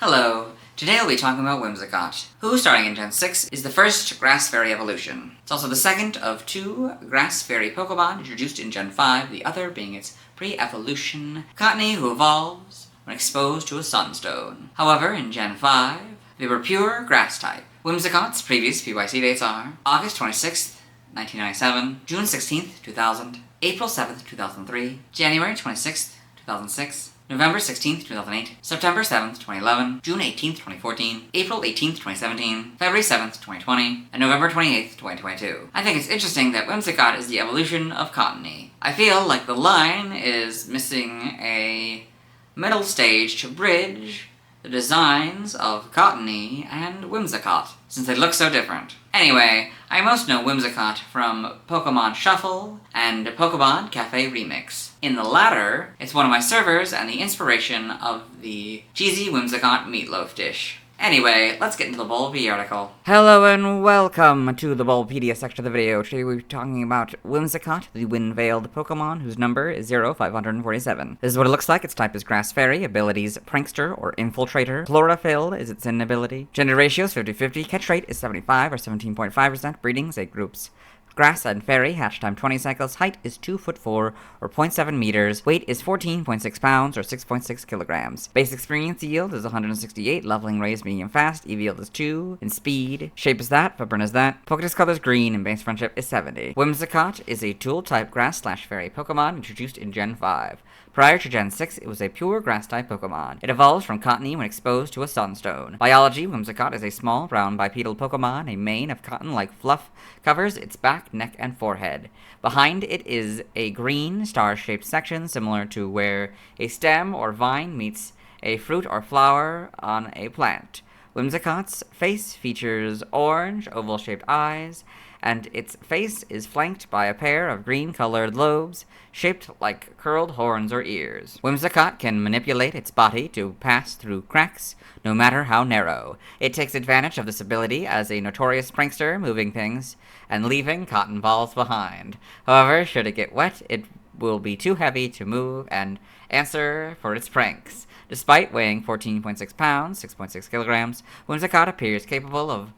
Hello. Today I'll be talking about Whimsicott, who, starting in Gen 6, is the first Grass Fairy evolution. It's also the second of two Grass Fairy Pokemon introduced in Gen 5, the other being its pre-evolution Cottony, who evolves when exposed to a Sunstone. However, in Gen 5, they were pure Grass type. Whimsicott's previous PYC dates are August 26th, 1997, June 16th, 2000, April 7th, 2003, January 26th, 2006, November 16th, 2008, September 7th, 2011, June 18th, 2014, April 18th, 2017, February 7th, 2020, and November 28th, 2022. I think it's interesting that Whimsicott is the evolution of Cottony. I feel like the line is missing a middle stage to bridge the designs of Cottony and Whimsicott, since they look so different. Anyway, I most know Whimsicott from Pokemon Shuffle and Pokemon Cafe Remix. In the latter, it's one of my servers and the inspiration of the cheesy Whimsicott meatloaf dish. Anyway, let's get into the Bulbapedia article. Hello and welcome to the Bulbapedia section of the video. Today we're talking about Whimsicott, the wind-veiled Pokemon, whose number is 0547. This is what it looks like. Its type is Grass Fairy, abilities Prankster or Infiltrator. Chlorophyll is its inability. Gender ratio is 50-50, catch rate is 75 or 17.5%, breedings 8 groups. Grass and Fairy, hatch time 20 cycles, height is 2'4" or 0.7 meters, weight is 14.6 pounds or 6.6 kilograms. Base experience yield is 168, leveling raised medium fast, EV yield is 2, and speed. Shape is that, footprint is that. Pokédex color is green, and base friendship is 70. Whimsicott is a dual-type Grass/Fairy Pokemon introduced in Gen 5. Prior to Gen 6, it was a pure Grass-type Pokemon. It evolves from Cottony when exposed to a Sunstone. Biology, Whimsicott is a small, brown, bipedal Pokemon. A mane of cotton-like fluff covers its back, neck, and forehead. Behind it is a green, star-shaped section similar to where a stem or vine meets a fruit or flower on a plant. Whimsicott's face features orange, oval-shaped eyes, and its face is flanked by a pair of green-colored lobes shaped like curled horns or ears. Whimsicott can manipulate its body to pass through cracks, no matter how narrow. It takes advantage of this ability as a notorious prankster, moving things and leaving cotton balls behind. However, should it get wet, it will be too heavy to move and answer for its pranks. Despite weighing 14.6 pounds, 6.6 kilograms, Whimsicott appears capable of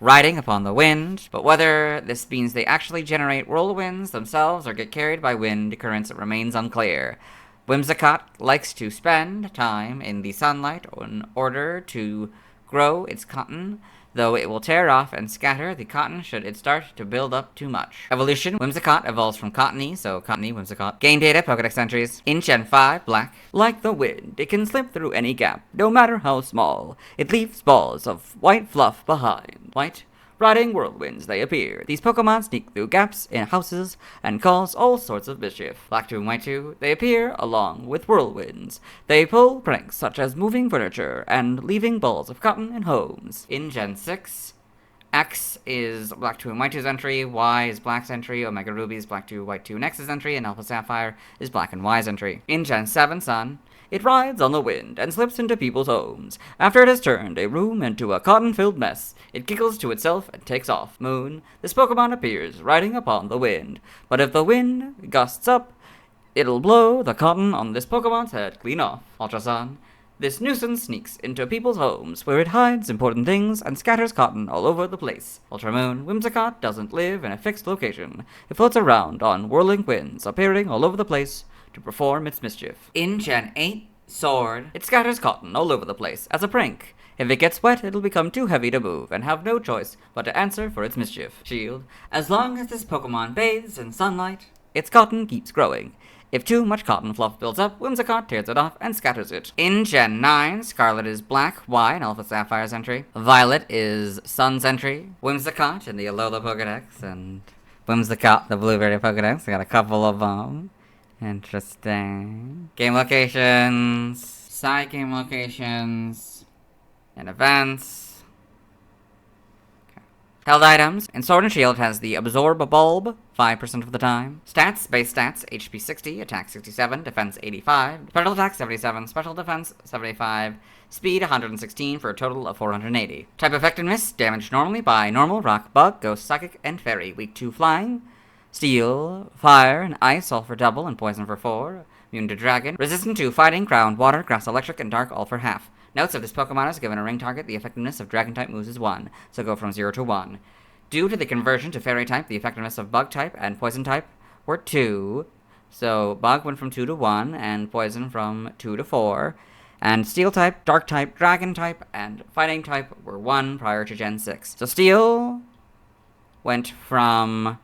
riding upon the wind, but whether this means they actually generate whirlwinds themselves or get carried by wind currents remains unclear. Whimsicott likes to spend time in the sunlight in order to grow its cotton, though it will tear off and scatter the cotton should it start to build up too much. Evolution, Whimsicott evolves from Cottony, so Cottony, Whimsicott. Game data, Pokédex entries. In Gen 5, Black. Like the wind, it can slip through any gap, no matter how small. It leaves balls of white fluff behind. White, riding whirlwinds they appear. These Pokemon sneak through gaps in houses and cause all sorts of mischief. Black 2 and White 2, they appear along with whirlwinds. They pull pranks such as moving furniture and leaving balls of cotton in homes. In Gen 6, X is Black 2 and White 2's entry, Y is Black's entry, Omega Ruby is Black 2, White 2 and X's entry, and Alpha Sapphire is Black and Y's entry. In Gen 7, Sun, it rides on the wind and slips into people's homes. After it has turned a room into a cotton-filled mess, it giggles to itself and takes off. Moon, this Pokemon appears riding upon the wind, but if the wind gusts up, it'll blow the cotton on this Pokemon's head clean off. Ultrasun, this nuisance sneaks into people's homes, where it hides important things and scatters cotton all over the place. Ultramoon, Whimsicott doesn't live in a fixed location. It floats around on whirling winds, appearing all over the place to perform its mischief. In Gen 8, Sword, it scatters cotton all over the place as a prank. If it gets wet, it'll become too heavy to move and have no choice but to answer for its mischief. Shield, as long as this Pokemon bathes in sunlight, its cotton keeps growing. If too much cotton fluff builds up, Whimsicott tears it off and scatters it. In Gen 9, Scarlet is Black, Y, and Alpha Sapphire's entry. Violet is Sun's entry. Whimsicott in the Alola Pokédex, and Whimsicott the Blueberry Pokédex. I got a couple of them. Interesting. Game locations, side game locations, and events. Okay. Held items. In Sword and Shield, it has the Absorb Bulb, 5% of the time. Stats, base stats, HP 60, attack 67, defense 85, special attack 77, special defense 75, speed 116 for a total of 480. Type effectiveness, damage normally by normal, rock, bug, ghost, psychic, and fairy. Weak to flying. Steel, fire, and ice, all for double, and poison for 4. Immune to dragon. Resistant to fighting, ground, water, grass, electric, and dark, all for half. Notes: if this Pokemon is given a ring target, the effectiveness of Dragon-type moves is 1, so go from 0 to 1. Due to the conversion to Fairy-type, the effectiveness of Bug-type and Poison-type were 2, so Bug went from 2 to 1, and Poison from 2 to 4. And Steel-type, Dark-type, Dragon-type, and Fighting-type were 1 prior to Gen 6. So Steel went from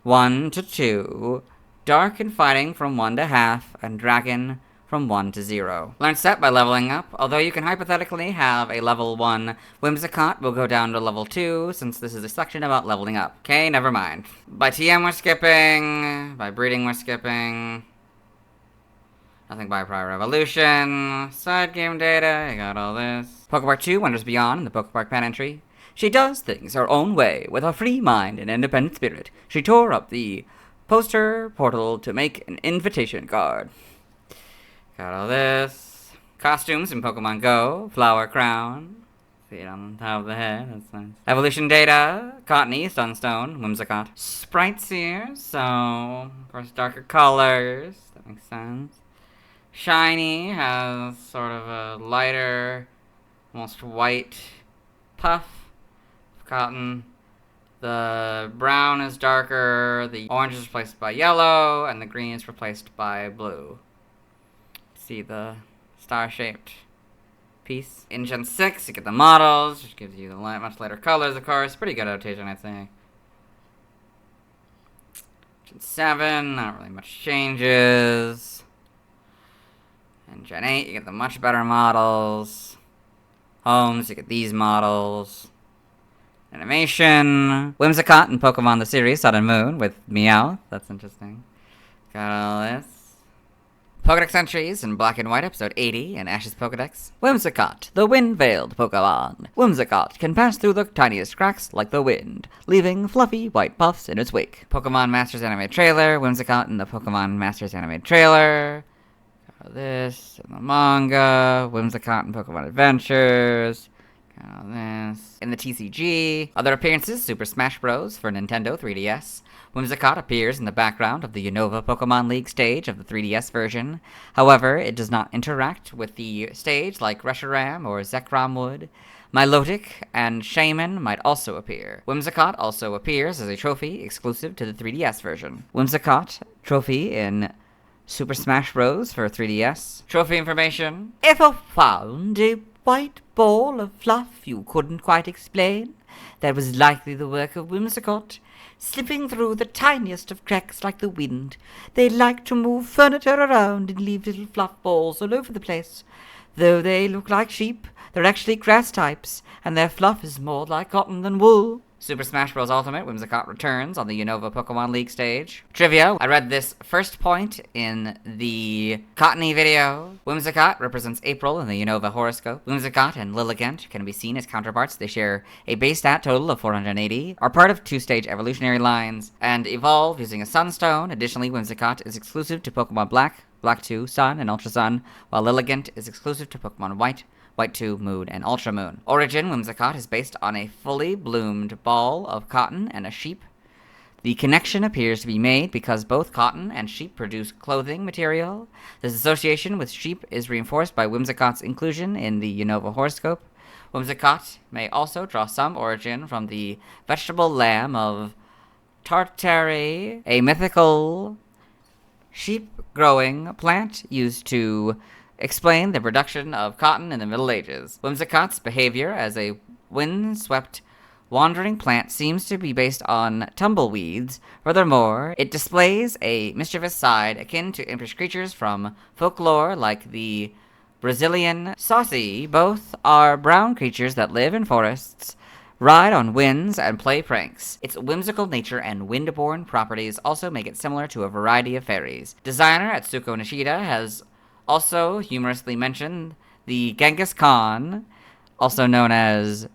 1 to 2, Dark and Fighting from 1 to half, and Dragon from 1 to 0. Learn Set by leveling up. Although you can hypothetically have a level 1 Whimsicott, will go down to level 2, since this is a section about leveling up. Okay, never mind. By TM we're skipping, by breeding we're skipping. Nothing by prior evolution. Side game data, I got all this. Pokepark 2 wanders beyond in the Pokepark pen entry. She does things her own way, with a free mind and independent spirit. She tore up the poster portal to make an invitation card. Got all this. Costumes in Pokemon Go. Flower crown. See it on top of the head. That's nice. Evolution data. Cottony, Sunstone, Whimsicott. Sprites here, so of course darker colors. That makes sense. Shiny has sort of a lighter, almost white puff of cotton. The brown is darker, the orange is replaced by yellow, and the green is replaced by blue. See the star-shaped piece. In Gen 6, you get the models, which gives you the much lighter colors, of course. Pretty good adaptation, I'd say. Gen 7, not really much changes. In Gen 8, you get the much better models. Homes, you get these models. Animation. Whimsicott in Pokemon the series, Sun and Moon, with Meowth. That's interesting. Got all this. Pokedex entries in Black and White, episode 80, in Ash's Pokedex. Whimsicott, the wind-veiled Pokemon. Whimsicott can pass through the tiniest cracks like the wind, leaving fluffy white puffs in its wake. Pokemon Masters anime trailer. Whimsicott in the Pokemon Masters anime trailer. Got this in the manga. Whimsicott in Pokemon Adventures. Got all this. In the TCG. Other appearances, Super Smash Bros. For Nintendo 3DS. Whimsicott appears in the background of the Unova Pokemon League stage of the 3DS version. However, it does not interact with the stage like Reshiram or Zekrom would. Milotic and Shaman might also appear. Whimsicott also appears as a trophy exclusive to the 3DS version. Whimsicott trophy in Super Smash Bros. For 3DS. Trophy information. If I found a white ball of fluff you couldn't quite explain, that was likely the work of Whimsicott. Slipping through the tiniest of cracks like the wind, they like to move furniture around and leave little fluff balls all over the place. Though they look like sheep, they're actually grass types, and their fluff is more like cotton than wool. Super Smash Bros. Ultimate, Whimsicott returns on the Unova Pokemon League stage. Trivia, I read this first point in the Cottony video. Whimsicott represents April in the Unova horoscope. Whimsicott and Lilligant can be seen as counterparts. They share a base stat total of 480, are part of two-stage evolutionary lines, and evolve using a Sunstone. Additionally, Whimsicott is exclusive to Pokemon Black, Black 2, Sun, and Ultra Sun, while Lilligant is exclusive to Pokemon White, White 2, Moon, and Ultra Moon. Origin, Whimsicott is based on a fully bloomed ball of cotton and a sheep. The connection appears to be made because both cotton and sheep produce clothing material. This association with sheep is reinforced by Whimsicott's inclusion in the Unova horoscope. Whimsicott may also draw some origin from the vegetable lamb of Tartary, a mythical sheep-growing plant used to explain the production of cotton in the Middle Ages. Whimsicott's behavior as a wind-swept wandering plant seems to be based on tumbleweeds. Furthermore, it displays a mischievous side akin to impish creatures from folklore like the Brazilian saucy. Both are brown creatures that live in forests, ride on winds, and play pranks. Its whimsical nature and wind-borne properties also make it similar to a variety of fairies. Designer Atsuko Nishida has also humorously mentioned the Genghis Khan, also known as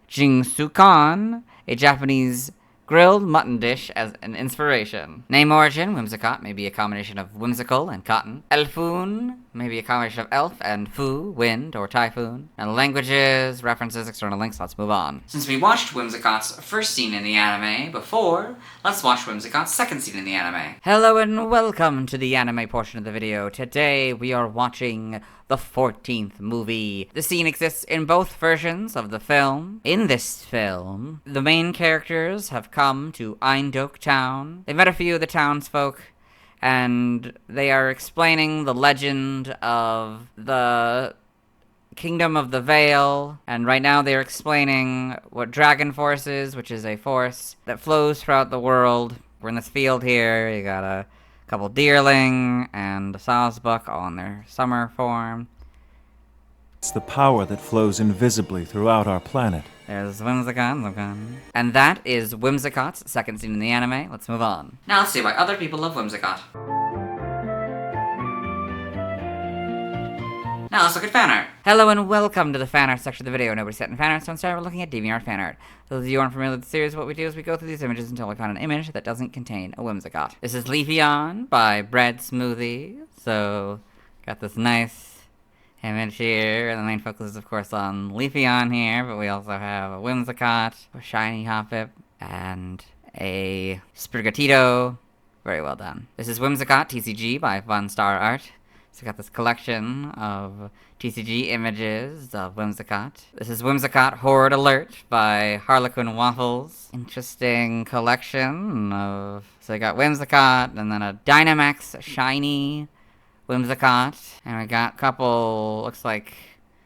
Jingsukan, a Japanese grilled mutton dish, as an inspiration. Name origin, Whimsicott may be a combination of whimsical and cotton. Elfun Maybe a combination of elf and fu, wind, or typhoon. And languages, references, external links, let's move on. Since we watched Whimsicott's first scene in the anime before, let's watch Whimsicott's second scene in the anime. Hello and welcome to the anime portion of the video. Today we are watching the 14th movie. The scene exists in both versions of the film. In this film, the main characters have come to Eindhoek town. They met a few of the townsfolk, and they are explaining the legend of the Kingdom of the Veil, and right now they're explaining what Dragon Force is, which is a force that flows throughout the world. We're in this field here, you got a couple Deerling and a Sawsbuck all in their summer form. It's the power that flows invisibly throughout our planet. There's Whimsicott, and that is Whimsicott's second scene in the anime. Let's move on. Now let's see why other people love Whimsicott. Now let's look at fan art. Hello and welcome to the fan art section of the video. Nobody's setting fan art, so instead we're looking at DeviantArt fan art. Those of you who aren't familiar with the series, what we do is we go through these images until we find an image that doesn't contain a Whimsicott. This is Leafeon by Bread Smoothie. So, got this nice image here, and the main focus is of course on Leafeon here, but we also have a Whimsicott, a shiny Hoppip, and a Sprigatito. Very well done. This is Whimsicott TCG by Fun Star Art. So we got this collection of TCG images of Whimsicott. This is Whimsicott Horde Alert by Harlequin Waffles. Interesting collection of... So we got Whimsicott, and then a Dynamax shiny Whimsicott. And we got a couple, looks like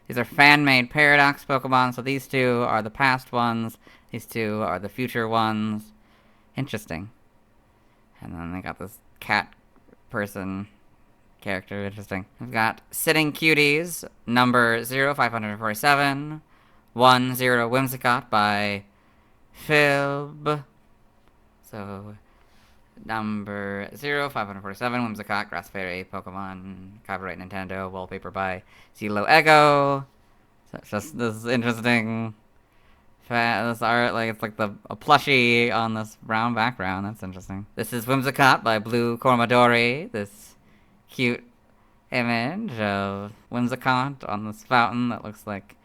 these are fan-made Paradox Pokemon, so these two are the past ones, these two are the future ones. Interesting. And then they got this cat person character, interesting. We've got Sitting Cuties, number 0547, 10 Whimsicott by Philb. So, number 0547, Whimsicott, Grass Fairy, Pokemon, copyright Nintendo, wallpaper by Zelo Ego. So it's just this interesting, this art, like it's like a plushie on this brown background. That's interesting. This is Whimsicott by Blue Cormadori. This cute image of Whimsicott on this fountain that looks like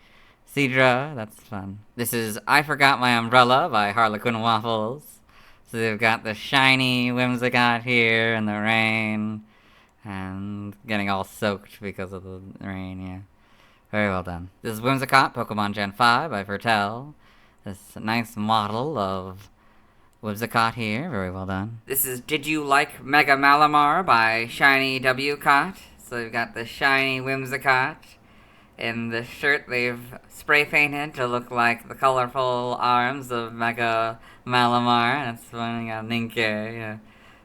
Seadra. That's fun. This is I Forgot My Umbrella by Harlequin Waffles. So they've got the shiny Whimsicott here in the rain, and getting all soaked because of the rain, yeah. Very well done. This is Whimsicott, Pokemon Gen 5 by Vertel. This nice model of Whimsicott here, very well done. This is Did You Like Mega Malamar by Shiny W-Cott. So we've got the shiny Whimsicott. In the shirt they've spray painted to look like the colorful arms of Mega Malamar. That's funny, got Ninke, yeah.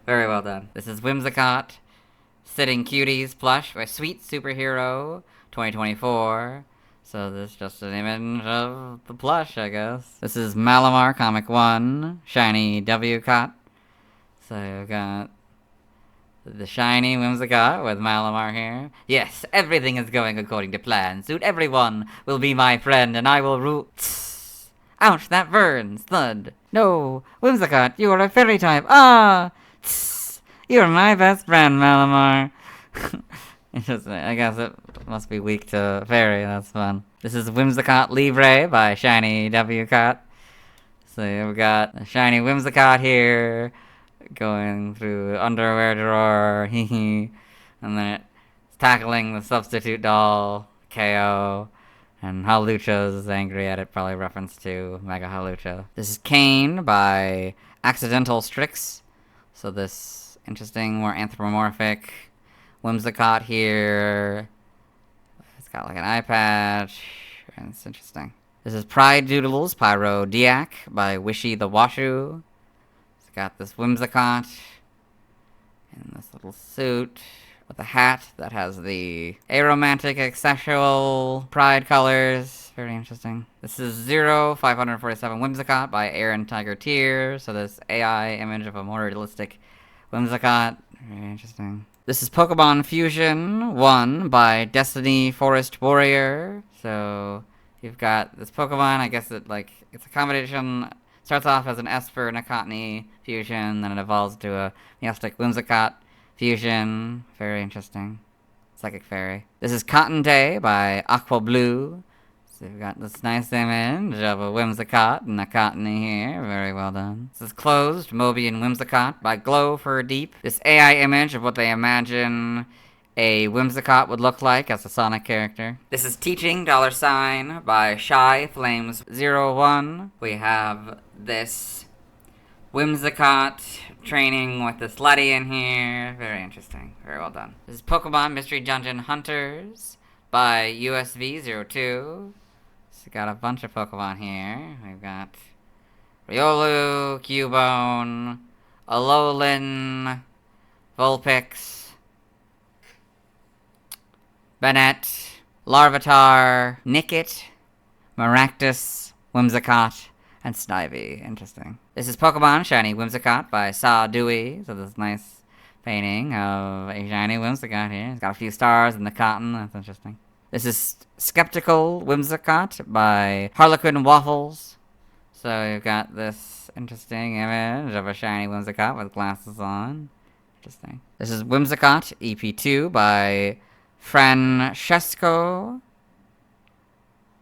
Very well done. This is Whimsicott, Sitting Cuties plush by Sweet Superhero 2024. So this is just an image of the plush, I guess. This is Malamar Comic 1, shiny W-Cott. So we've got the shiny Whimsicott with Malamar here. Yes, everything is going according to plan. Soon everyone will be my friend, and I will rule... Ouch, that burns. Thud. No, Whimsicott, you are a fairy type. Ah! You're my best friend, Malamar. Interesting. I guess it must be weak to fairy. That's fun. This is Whimsicott Libre by Shiny W-Cott. So we've got a shiny Whimsicott here, going through underwear drawer, and then it's tackling the substitute doll, KO, and Halucha's angry at it, probably reference to Mega Halucha. This is Kane by Accidental Strix. So this interesting, more anthropomorphic Whimsicott here. It's got like an eye patch, and it's interesting. This is Pride Doodles Pyro Diac by Wishy the Washu. It's got this Whimsicott in this little suit with a hat that has the aromantic asexual pride colors. Very interesting. This is 0547 Whimsicott by Aaron Tiger Tier. So this AI image of a more realistic Whimsicott. Very interesting. This is Pokemon Fusion 1 by Destiny Forest Warrior. So you've got this Pokemon, I guess it's a combination, starts off as an Esper and a Cottony fusion, then it evolves to a Meowstic Whimsicott fusion. Very interesting. Psychic Fairy. This is Cotton Day by Aqua Blue. So we've got this nice image of a Whimsicott and a cottony here. Very well done. This is Closed, Moby and Whimsicott by Glow for Deep. This AI image of what they imagine a Whimsicott would look like as a Sonic character. This is Teaching $sign by Shy Flames 01. We have this Whimsicott training with this Letty in here. Very interesting. Very well done. This is Pokemon Mystery Dungeon Hunters by USV02. So we got a bunch of Pokemon here. We've got Riolu, Cubone, Alolan, Vulpix, Bennett, Larvitar, Nickit, Maractus, Whimsicott, and Snivy. Interesting. This is Pokemon Shiny Whimsicott by Saw Dewey. So this nice painting of a shiny Whimsicott here. It's got a few stars in the cotton. That's interesting. This is Skeptical Whimsicott by Harlequin Waffles. So you've got this interesting image of a shiny Whimsicott with glasses on. Interesting. This is Whimsicott EP2 by Francesco.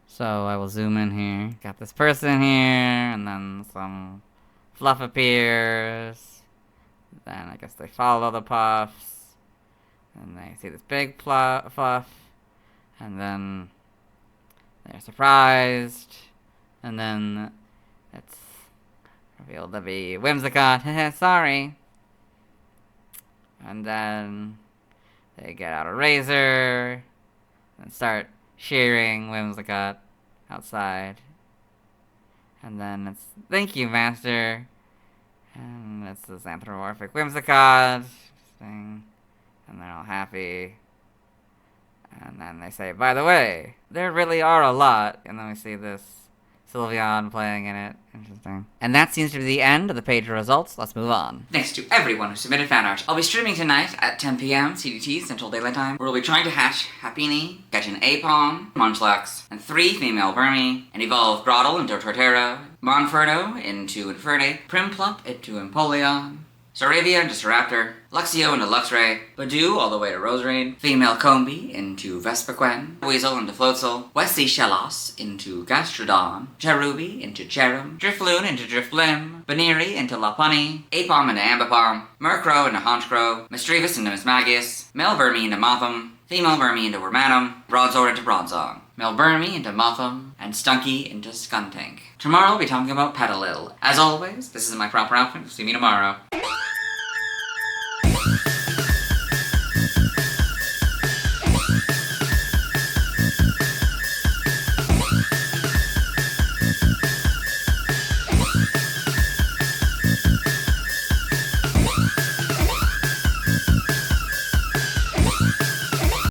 So I will zoom in here. Got this person here, and then some fluff appears. Then I guess they follow the puffs. And they see this big fluff. And then they're surprised. And then it's revealed to be Whimsicott. Sorry. And then they get out a razor and start shearing Whimsicott outside. And then it's, thank you, Master. And it's this anthropomorphic Whimsicott. Interesting. And they're all happy. And then they say, by the way, there really are a lot. And then we see this Sylveon playing in it. Interesting. And that seems to be the end of the page results. Let's move on. Thanks to everyone who submitted fan art. I'll be streaming tonight at 10 p.m. CDT, Central Daylight Time, where we'll be trying to hatch Happiny, catch an Apom, Munchlax, and 3 female Burmy, and evolve Groddle into Torterra, Monferno into Infernape, Primplump into Empoleon, Staravia into Staraptor, Luxio into Luxray, Badoo all the way to Roserade, female Combee into Vespiquen, Weasel into Floatzel, Wesley Shellos into Gastrodon, Cherubi into Cherum, Drifloon into Drifblim, Baneri into Lopunny, Apom into Ambipom, Murkrow into Honchkrow, Misdreavus into Mismagius, Melburmy into Motham, female Burmy into Wormadam, Broadsword into Bronzong, Melburmy into Motham, and Stunky into Skuntank. Tomorrow we'll be talking about Petalil. As always, this is my proper outfit. See me tomorrow.